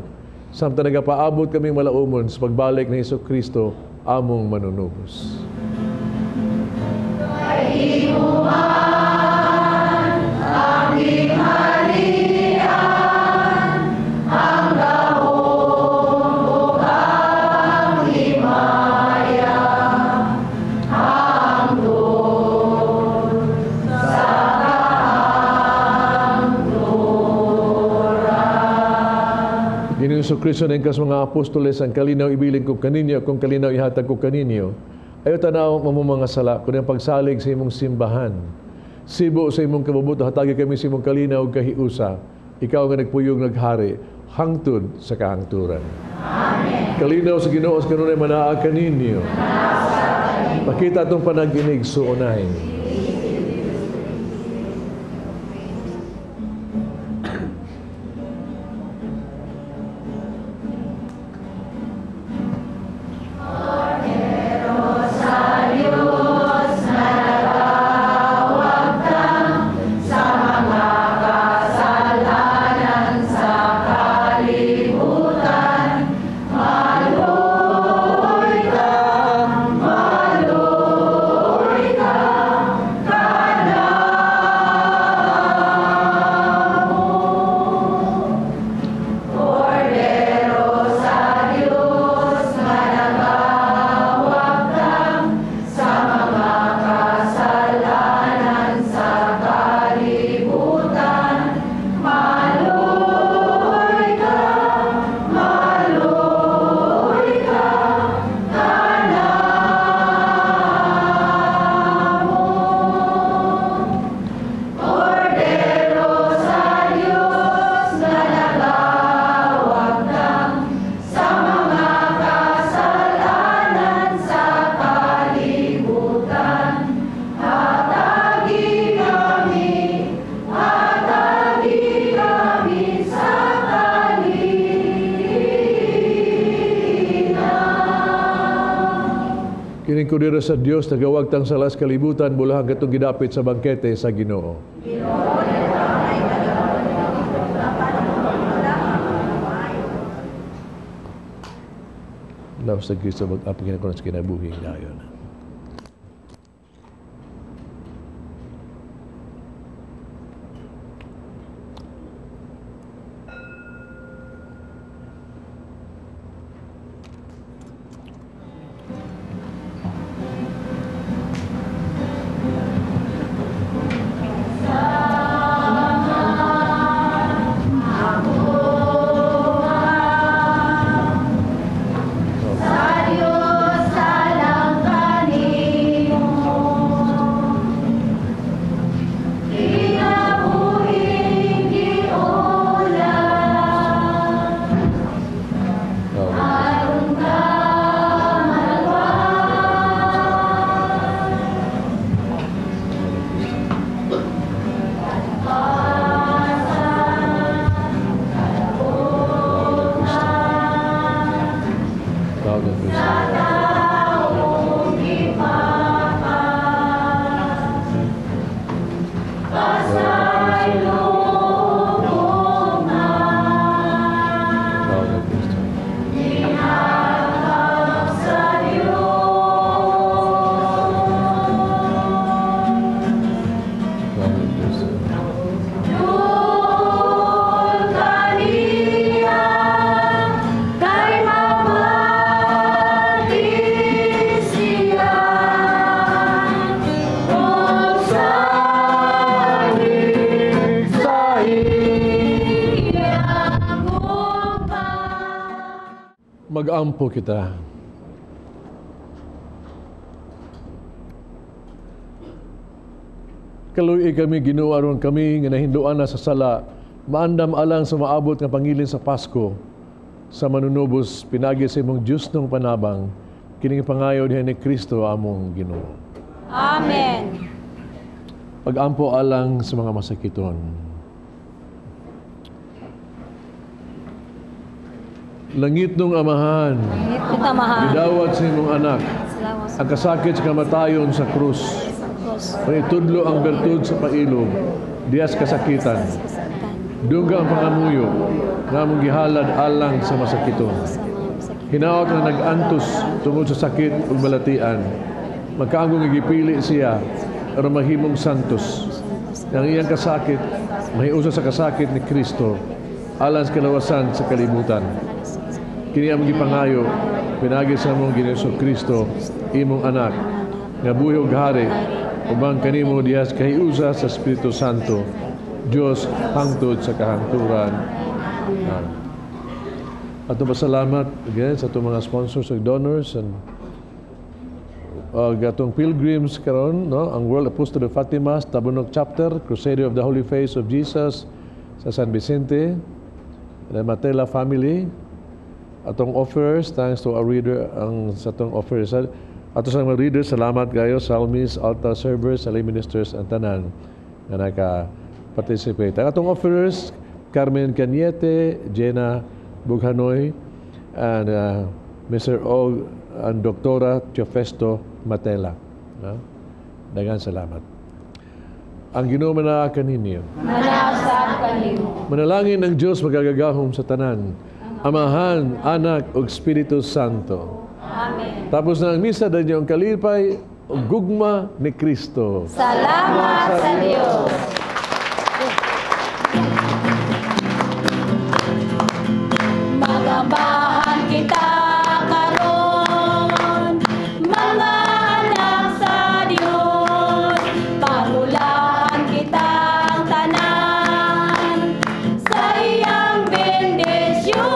Speaker 4: Samtang nagapaabot kami malaumon sa pagbalik ni Jesucristo, among manunubos. Jesucristo ng kas mga apostoles, ang kalinaw ibiling ko kaninyo, kung kalinaw ihatag ko kaninyo, ayaw tanaw mo mga sala, kung ang pagsalig sa imong simbahan. Sibo sa imong kabubuto, hatagi kami sa imong kalinaw kahiusa, ikaw nga nagpuyong naghari, hangtod sa kahangturan. Amen. Kalinaw sa Ginoo, kanunay manaa kaninyo. Pakita itong panaginig suunay. Kining kudiro sa Dios nagawag tang salas kalibutan bulahan katong gidapit sa bangkete sa Ginoo. Laos sa Kristo mag-apagin ako sa kinabuhi ngayon. Mag-ampo kita. Kaluy kami, Ginoo, aron kami nga nahinduan na sa sala, maandam alang sa maabot nga pangilin sa Pasko, sa manunubos pinagi sa imong Diyos ng panabang, kining pangayo diha ni Kristo among Ginoo.
Speaker 8: Amen.
Speaker 4: Pag-ampo alang sa mga masakiton. Langit nung amahan, gidawat sa imong anak, ang kasakit sa kamatayon sa krus, panitudlo ang bertud sa pailog, diyas kasakitan, dungga ang pangamuyo, nga mong gihalad alang sa masakiton. Hinaot na nag-antos tungod sa sakit ug balatian, magkaangong gipili siya, aron mahimong santos. Ang iyang kasakit, mahiusa sa kasakit ni Kristo, alang sa kalawasan sa kalibutan. Kini among gipangayo, pinagi sa among Ginoo Kristo, imong anak, nga buhi ug hari, ubang kanimo diyas kahiusa sa Espiritu Santo, Dios hangtod sa kahangturan. Atong pasalamat again sa atong mga sponsors ug donors and gatong pilgrims karon, no, ang World Apostle of Fatima, Tabunok Chapter, Crusader of the Holy Face of Jesus sa San Vicente, the Matela family, atong offers, thanks to our reader, ang sa atong offers, ato sa mga readers, salamat kayo, psalmists, altar servers, lay ministers, ang tanan na naka-participate. Ang atong offers, Carmen Cañete, Jenna Bughanoy, and Mr. Og, and Dr. Teofesto Matela. Daghang salamat. Ang Ginoo manaakan ninyo.
Speaker 8: Manasa kanimo.
Speaker 4: Manalangin ng Diyos magagagahom sa tanan, Amahan, Anak, ug Espiritu Santo.
Speaker 8: Amen.
Speaker 4: Tapos na ang misa dahil yung kalipay, ug gugma ni Kristo.
Speaker 8: Salamat sa Diyos. Magambahan kita karon, mga anak sa Diyos. Pamulaan kitang tanan sa iyang bendisyon.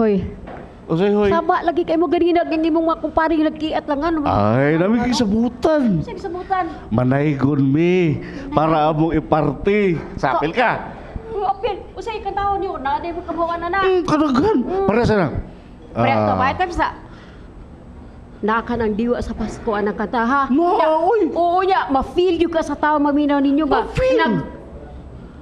Speaker 7: Hoy,
Speaker 9: Usay, hoy.
Speaker 7: saba lagi kayo mo ganina, ganyan mong mga kumparing nagkiat lang ano.
Speaker 9: Ay, namin kisabutan.
Speaker 7: Sige sabutan.
Speaker 9: Manaygon mi, para among iparty. Sapil ka.
Speaker 7: Apil, usay ka tao niyo, na di mo kabuan na na.
Speaker 9: Kanagan. Para sa lang.
Speaker 10: Preto, item sa naka ng diwa sa Pasko anak kata ha.
Speaker 9: No, oy.
Speaker 10: Oo niya, ma-feel yung ka sa tao maminaw ninyo ba?
Speaker 9: Ma-feel.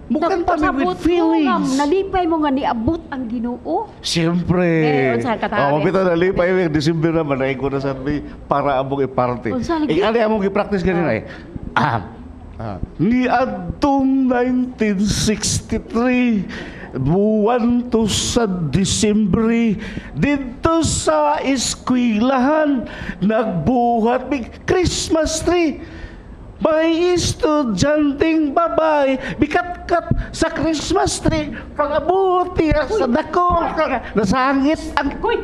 Speaker 9: Mukanta mi with feelings.
Speaker 10: Nalipay mo nga niabot ang Ginoo.
Speaker 9: Siyempre.
Speaker 10: Unsa ka tabi?
Speaker 9: Mapita na lipay yung December naman ay ko na sabi para among i-party.
Speaker 10: Unsa lagi?
Speaker 9: Ali among i-practice ganyan ay. Ni adtong 1963 buwan to sa Disyembre dito sa eskwelahan nagbuhat mig Christmas tree. May estudyanteng babae bikat-kat sa Christmas tree pag-abuti sa dako nasangit ang
Speaker 10: Kuy!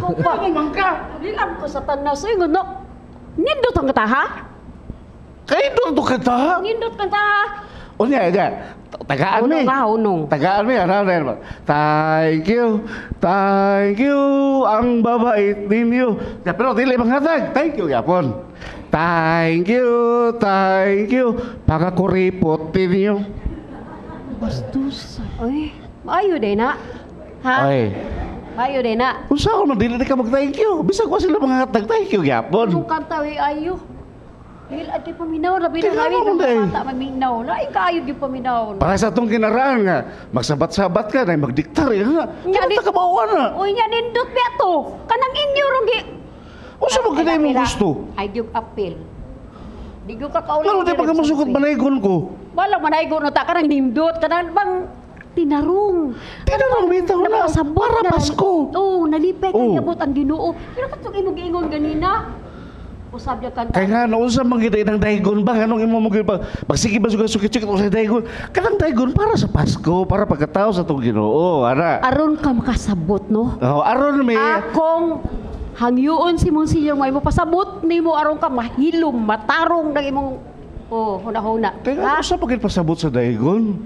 Speaker 10: Kupa man ka. Lilang ko sa tanas ingon no. Nindot ang kata ha?
Speaker 9: kay doon to kita.
Speaker 10: Nindot kanta ha?
Speaker 9: O niya, tagaan mi.
Speaker 10: Unong ka, unong.
Speaker 9: Tagaan mi, ano. Thank you, ang babait ninyo. Ya, pero dili manghatag. Thank you, yapon. Thank you, pagakuripot ninyo.
Speaker 10: Bastos. Ay, maayo din na. Ha?
Speaker 9: Ay,
Speaker 10: Maayo din na.
Speaker 9: kung saan ko dili ka mag-thank you. Bisag ko sila manghatag. Thank you, yapon.
Speaker 10: Anong kanta ay ayo? Dil ati paminaw na
Speaker 9: Tingnan
Speaker 10: binalawi
Speaker 9: mo,
Speaker 10: ng
Speaker 9: Day.
Speaker 10: mata maminaw. Lain kaayo gyud paminaw.
Speaker 9: Para sa itong kinaraan nga, magsabat-sabat ka na, magdiktar nga. Kaya ka bawa na.
Speaker 10: Uy, nya nindot ba to? Kanang inyo rongi.
Speaker 9: O sa mga ganay mo gusto?
Speaker 10: Ay gyud appeal. Di gyud ka kauli.
Speaker 9: Lalo tayo pagka masukot manaygon ko.
Speaker 10: Wala manaygo no ta kanang nindot kanang bang tinarong.
Speaker 9: Tinarong, bitaw na.
Speaker 10: Napasabot
Speaker 9: Para
Speaker 10: na.
Speaker 9: Pasko.
Speaker 10: Oo, nalipay
Speaker 9: Oo.
Speaker 10: kay abot ang Ginoo. Pero katong imo giingon ganina. Usab niya kanta.
Speaker 9: Kaya nga, noon sa mga ng daygon ba? Anong imo mga pagsige ba suga sukit-sukit o sa daygon? Kanang daygon para sa Pasko, para pagkatao sa itong Ginoo. Ara.
Speaker 10: Aron ka makasabot no.
Speaker 9: Oh, aron may...
Speaker 10: Akong hangyoon si Monsignor mo pasabot nimo aron ka mahilom, matarong ng imong huna-huna.
Speaker 9: Kaya nga, sa pagkipasabot sa daygon?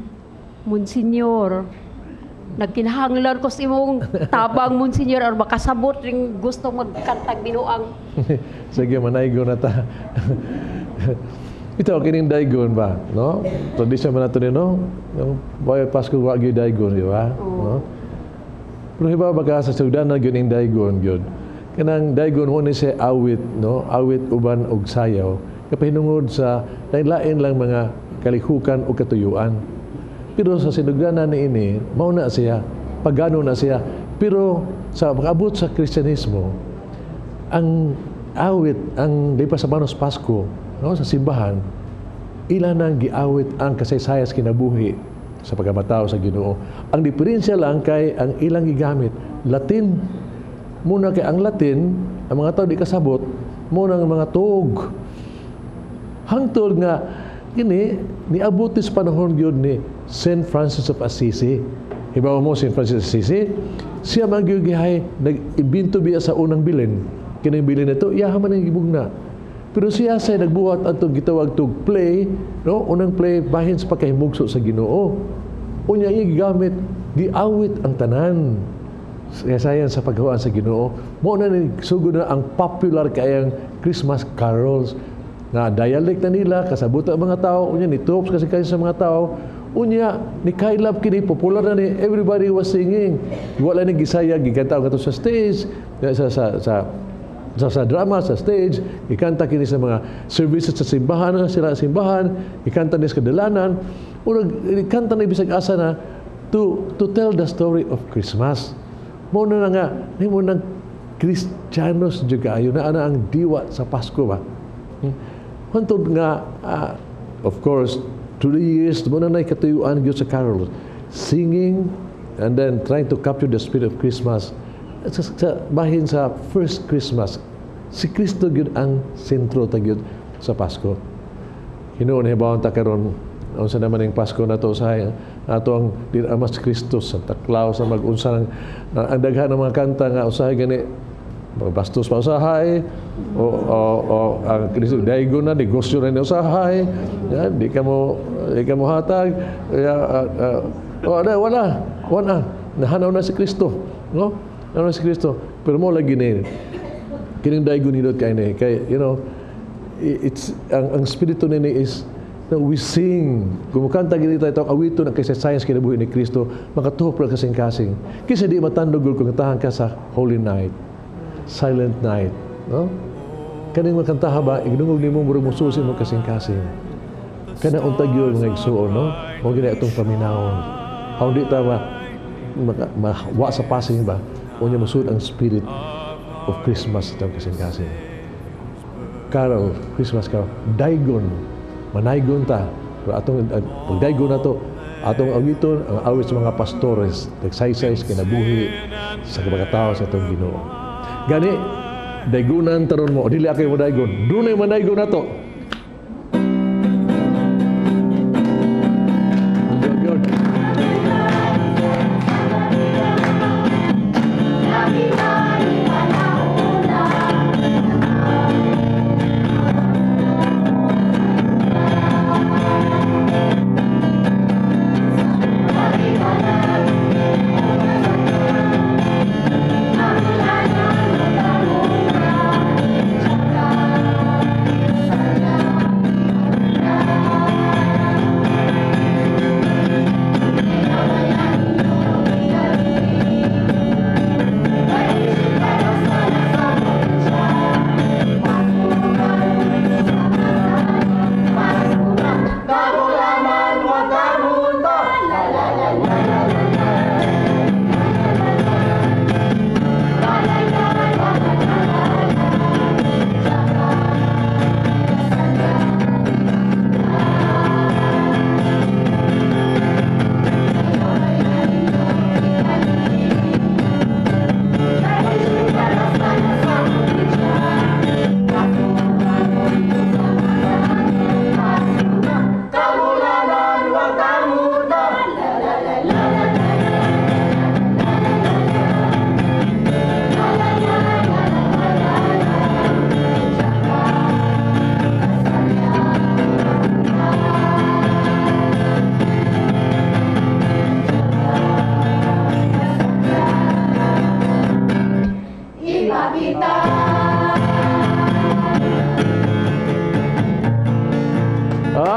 Speaker 10: Monsignor, nagkinahanglan ko sa imong tabang Monsignor aron makasabot ring gusto magkantag binuang.
Speaker 4: Sige, manaygon na ta. Ito, kining daygon ba? No? Tradisyon ba nato no? Yung Boy Pasko wa gyud daygon, di ba? No? Pero hibaw baka sa sudanan gyud ning daygon gyud. Kanang daygon mo ni siya awit, no? Awit uban og sayaw. Kapahinungod sa lain-lain lang mga kalihukan o katuyuan. Pero sa sinugdanan ni ini, mauna siya, pagano na siya. Pero sa pag-abot sa Kristyanismo, ang awit, ang di pa sa Manos Pasko, no, sa simbahan, ilan ang giawit ang kasaysayas kinabuhi sa pagkamatao sa Ginoo. Ang diferensya lang kay ang ilang gigamit, Latin. Muna kay ang Latin, ang mga tao di kasabot, muna ang mga tuog. Hangtod nga, ini, niabot sa panahon yun ni St. Francis of Assisi. Hibaw mo, St. Francis of Assisi, siya magyugihay, nag-ibinto biya sa unang bilin. Kinang bilin ito, iyahaman ang gibugna. Pero siya say nagbuhat atong gitawag tog play, no? Unang play bahin sa pagkahimugso sa Ginoo. Unya iya gigamit giawit ang tanan. Kasayan sa paghawaan sa Ginoo. Mo na ni sugod na ang popular kayang Christmas carols na dialect na nila kasabot ang mga tao unya ni tops kasi kayo sa mga tao unya ni kailab kini popular na ni everybody was singing wala ni gisaya gikanta ang sa stage sa drama sa stage ikanta kini sa mga services sa simbahan sila simbahan ikanta ni sa kadalanan ug ikanta ni bisag asa na to tell the story of Christmas mo na nga nimo nang Kristiyanos juga ayo na ana ang diwa sa Pasko ba. Hantod nga, of course, through the years, muna na katuyuan gyud sa carols, singing and then trying to capture the spirit of Christmas. Bahin sa first Christmas, si Kristo gyud ang sentro ta gyud sa Pasko. Hinuon hibawon ta karon unsa naman ang Pasko nato sa ato ang dinamas Kristo Santa Claus ang mag-unsa ang daghan ng mga kanta nga usahay gani bastos pa usahay o ang Kristo daygon na negosyo na usahay yan di ka mo hatag wala nahanaw na si Kristo no nahanaw na si Kristo pero mo lagi ni kining daygon nilot kay you know it's ang spirito nini is na we sing. Kumukanta gini tayo itong awito na kaysa science kinabuhi ni Kristo, makatuhop na kasing-kasing. Kaysa di matandog kung tahan ka sa holy night, silent night. No? Kaning makantaha ba, ignungog ni mo, murag mususin mo kasing-kasing. Kana untag yun mga igsuon, no? Huwag gina itong paminahon. How di ta mawa sa passing ba, o niya masud ang spirit of Christmas itong kasing-kasing. Carol, Christmas carol, daigon, manaygon ta. Pero atong pagdaigon na to, atong awiton, ang awit sa mga pastores, nagsaysay sa kinabuhi, sa kabagataw sa itong Ginoo. Gani, daigunan taron mo, o dili akay mo daigon, dunay manaygon na to.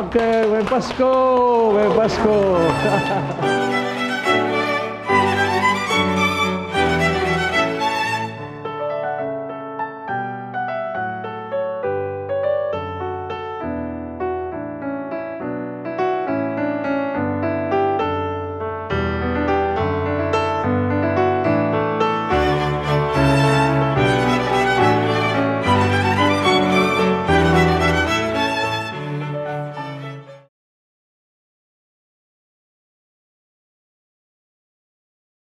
Speaker 4: Okay, may Pasko! May Pasko!